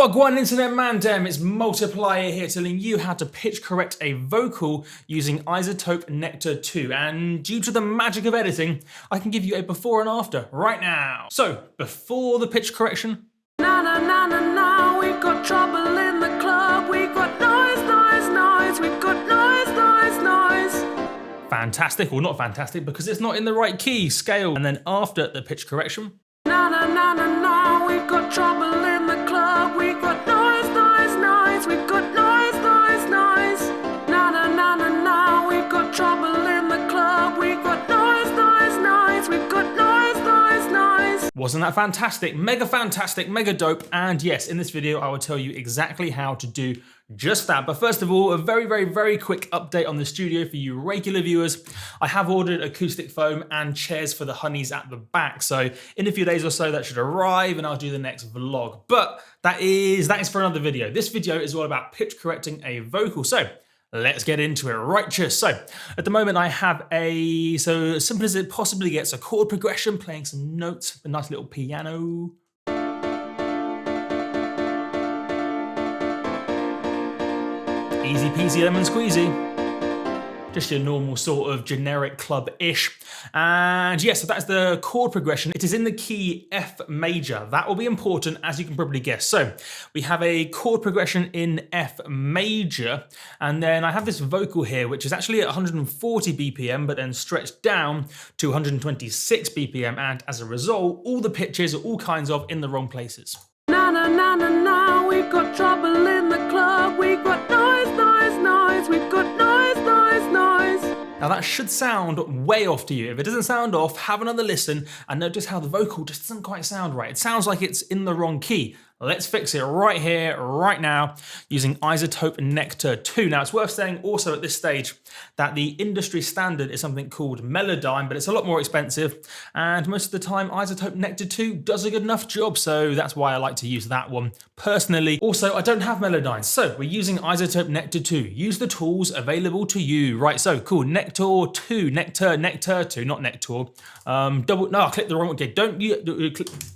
Wagwan Internet Mandem, it's Multiplier here telling you how to pitch correct a vocal using iZotope Nectar 2. And due to the magic of editing, I can give you a before and after right now. So, before the pitch correction. Na na na na na, we've got trouble in the club, we've got noise, noise, noise, we've got noise, noise, noise. Fantastic, or not fantastic, because it's not in the right key, scale. And then after the pitch correction. Na na na na na, we've got trouble in the club, we've got noise, noise, noise, we've got noise, noise, noise. Na na na na na, we've got trouble in the club, we've got noise, noise, noise, we've got noise, noise, noise. Wasn't that fantastic, mega dope? And yes, in this video, I will tell you exactly how to do just that. But first of all, a very quick update on the studio for you regular viewers. I have ordered acoustic foam and chairs for the honeys at the back. So in a few days or so, that should arrive and I'll do the next vlog. But that is for another video. This video is all about pitch correcting a vocal. So let's get into it. Righteous. So at the moment I have so as simple as it possibly gets, a chord progression, playing some notes, a nice little piano. Easy peasy lemon squeezy. Just your normal sort of generic club-ish. And yes, so that's the chord progression. It is in the key F major. That will be important, as you can probably guess. So we have a chord progression in F major, and then I have this vocal here, which is actually at 140 BPM, but then stretched down to 126 BPM. And as a result, all the pitches are all kinds of in the wrong places. Na na na na na, we've got trouble in the club, we've got noise, noise, noise, we've got noise, noise, noise. Now that should sound way off to you. If it doesn't sound off, have another listen and notice how the vocal just doesn't quite sound right. It sounds like it's in the wrong key. Let's fix it right here, right now, using iZotope Nectar 2. Now, it's worth saying also at this stage that the industry standard is something called Melodyne, but it's a lot more expensive. And most of the time, iZotope Nectar 2 does a good enough job, so that's why I like to use that one personally. Also, I don't have Melodyne, so we're using iZotope Nectar 2. Use the tools available to you. Right, so cool, Nectar 2, Nectar 2, not Nectar. I clicked the wrong one. Okay,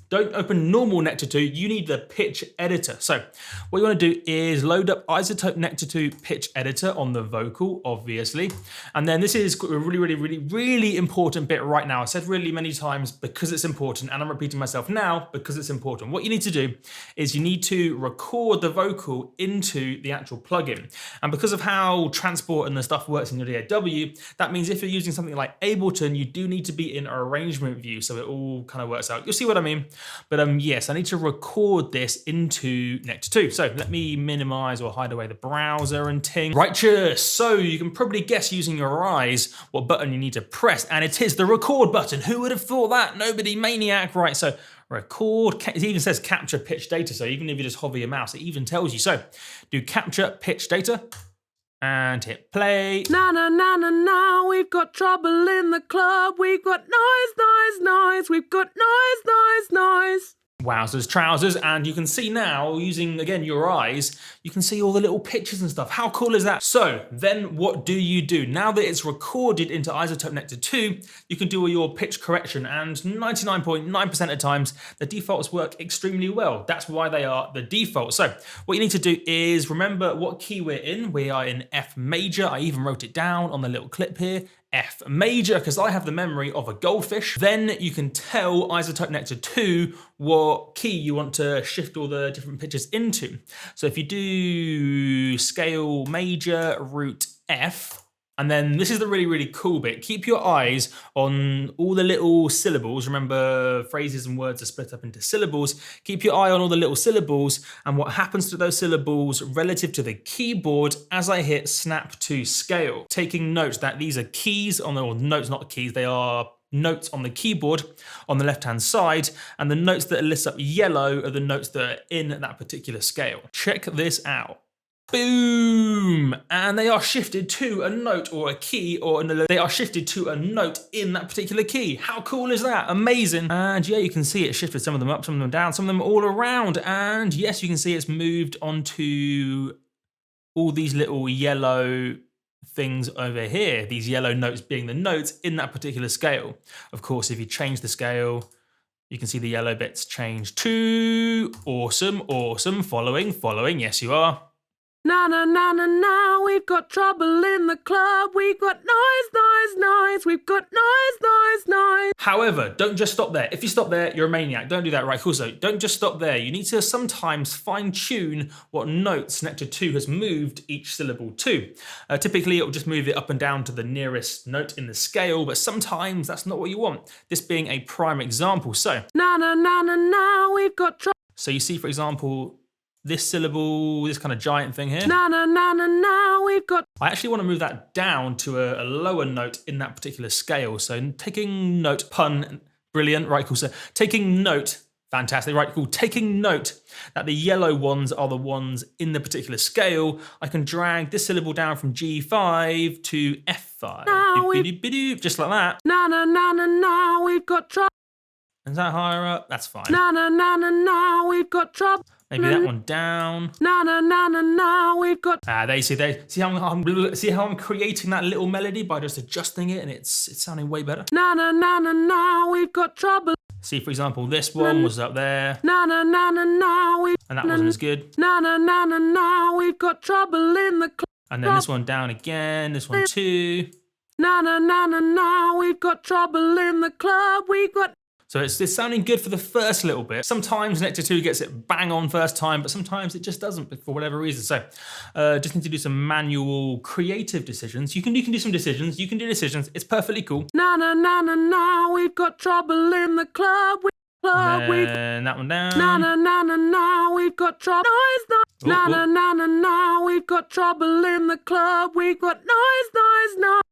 don't open normal Nectar 2, you need the pitch editor. So what you want to do is load up iZotope Nectar 2 pitch editor on the vocal, obviously. And then this is a really important bit right now. I said really many times because it's important, and I'm repeating myself now because it's important. What you need to do is you need to record the vocal into the actual plugin. And because of how transport and the stuff works in your DAW, that means if you're using something like Ableton, you do need to be in arrangement view, so it all kind of works out. You'll see what I mean. But yes, I need to record this into Nectar 2. So let me minimize or hide away the browser and ting. Righteous. So you can probably guess using your eyes what button you need to press, and it is the record button. Who would have thought that? Nobody, maniac. Right, so record, it even says capture pitch data. So even if you just hover your mouse, it even tells you. So do capture pitch data and hit play. Na na na na na, we've got trouble in the club, we've got noise, noise, noise, we've got noise, noise, noise. Wowzers, trousers, and you can see now, using, again, your eyes, you can see all the little pictures and stuff. How cool is that? So, then what do you do? Now that it's recorded into iZotope Nectar 2, you can do all your pitch correction, and 99.9% of times, the defaults work extremely well. That's why they are the default. So, what you need to do is remember what key we're in. We are in F major. I even wrote it down on the little clip here. F major, because I have the memory of a goldfish. Then you can tell iZotope Nectar 2 what key you want to shift all the different pitches into. So if you do scale major, root F, and then this is the really cool bit. Keep your eyes on all the little syllables. Remember, phrases and words are split up into syllables. Keep your eye on all the little syllables and what happens to those syllables relative to the keyboard as I hit snap to scale. Taking note that these are keys on the, or notes, not keys, they are notes on the keyboard on the left-hand side, and the notes that are lit up yellow are the notes that are in that particular scale. Check this out. Boom! And they are shifted to a note or a key, or they are shifted to a note in that particular key. How cool is that? Amazing. And yeah, you can see it shifted some of them up, some of them down, some of them all around. And yes, you can see it's moved onto all these little yellow things over here, these yellow notes being the notes in that particular scale. Of course, if you change the scale, You can see the yellow bits change to awesome, awesome, following, yes you are. Na na na na na, we've got trouble in the club. We've got noise. We've got noise. However, don't just stop there. If you stop there, you're a maniac. Don't do that, right? Also, don't just stop there. You need to sometimes fine tune what notes Nectar 2 has moved each syllable to. Typically, it will just move it up and down to the nearest note in the scale, but sometimes that's not what you want. This being a prime example. So, Na na na na na, we've got trouble. So you see, for example, this syllable, this kind of giant thing here. Na na na na na, we've got. I actually want to move that down to a lower note in that particular scale. So taking note, pun, brilliant, right, cool. So taking note, fantastic, right, cool. Taking note that the yellow ones are the ones in the particular scale, I can drag this syllable down from G5 to F5, just like that. Na na na na na, we've got trouble. Is that higher up? That's fine. Na na na na na, we've got trouble. Maybe that one down. Na na na na na, we've got. They see how I'm creating that little melody by just adjusting it, and it's sounding way better. Na na na na na, we've got trouble. See, for example, this one was up there. Na na na na na, we've. And that wasn't as good. Na na na na na, we've got trouble in the club. And then this one down again. This one too. Na na na na na, we've got trouble in the club. We've got. So it's sounding good for the first little bit. Sometimes Nectar 2 gets it bang on first time, but sometimes it just doesn't for whatever reason. So just need to do some manual creative decisions. You can do some decisions. You can do decisions. It's perfectly cool. Na na na na na, we've got trouble in the club. And that one down. Na na na na na, we've got trouble. Noise. Na na na na na, we've got trouble in the club. We've got noise.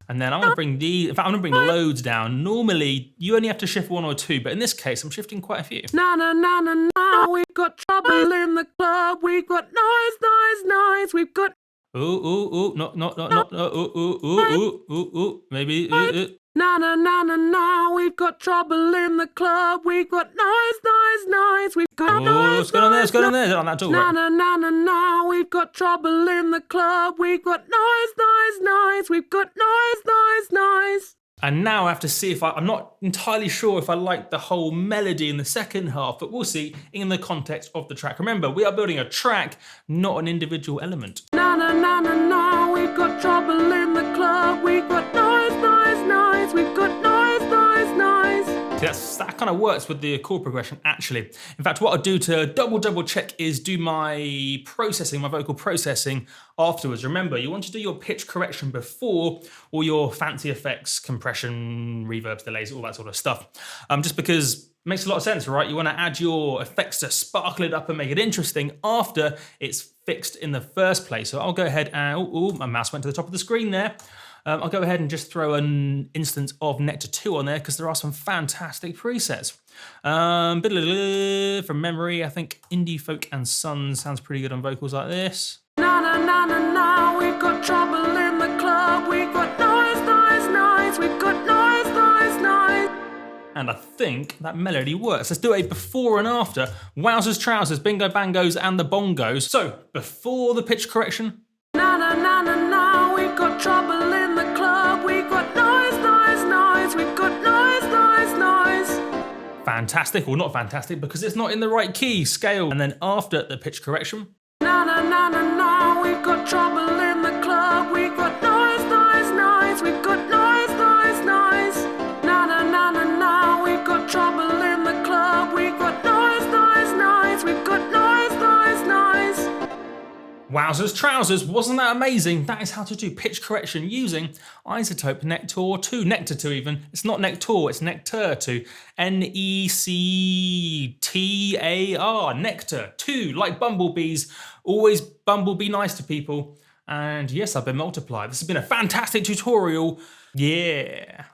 And then I'm going to bring these, in fact, I'm going to bring loads down. Normally, you only have to shift one or two, but in this case, I'm shifting quite a few. Na na na na na, we've got trouble in the club. We've got noise. We've got. Maybe. Na na na na na, we've got trouble in the club. We've got noise. We've got noise. What's going on there? What's going on there? On that tool, Na right? na na na na, we've got trouble in the club. We've got noise. We've got noise. And now I have to see if I'm not entirely sure if I like the whole melody in the second half, but we'll see in the context of the track. Remember, we are building a track, not an individual element. Na na na na na, we've got trouble in the club. We've got noise. We've got noise. See, that kind of works with the chord progression, actually. In fact, what I'll do to double check is do my processing, my vocal processing afterwards. Remember, you want to do your pitch correction before all your fancy effects, compression, reverbs, delays, all that sort of stuff. Just because it makes a lot of sense, right? You want to add your effects to sparkle it up and make it interesting after it's fixed in the first place. So I'll go ahead and, my mouse went to the top of the screen there. I'll go ahead and just throw an instance of Nectar 2 on there because there are some fantastic presets. From memory, I think Indie Folk and Sons sounds pretty good on vocals like this. Na na na na na, we've got trouble in the club. We've got noise. We've got noise. And I think that melody works. Let's do a before and after. Wowzers, trousers, bingo bangos, and the bongos. So, before the pitch correction. Na na na na na, we've got trouble in the club. We've got noise. We've got noise. Fantastic, or not fantastic, because it's not in the right key, scale. And then after the pitch correction. Na na na na na, we've got trouble in the club. We've got noise. We've got noise. Na na na na na, we've got trouble in the club. We've got noise. We've got noise. Wowzers, trousers, wasn't that amazing? That is how to do pitch correction using iZotope Nectar 2, Nectar 2 even. It's not Nectar, it's Nectar 2. Nectar, Nectar 2, like bumblebees. Always bumblebee nice to people. And yes, I've been multiplied. This has been a fantastic tutorial. Yeah.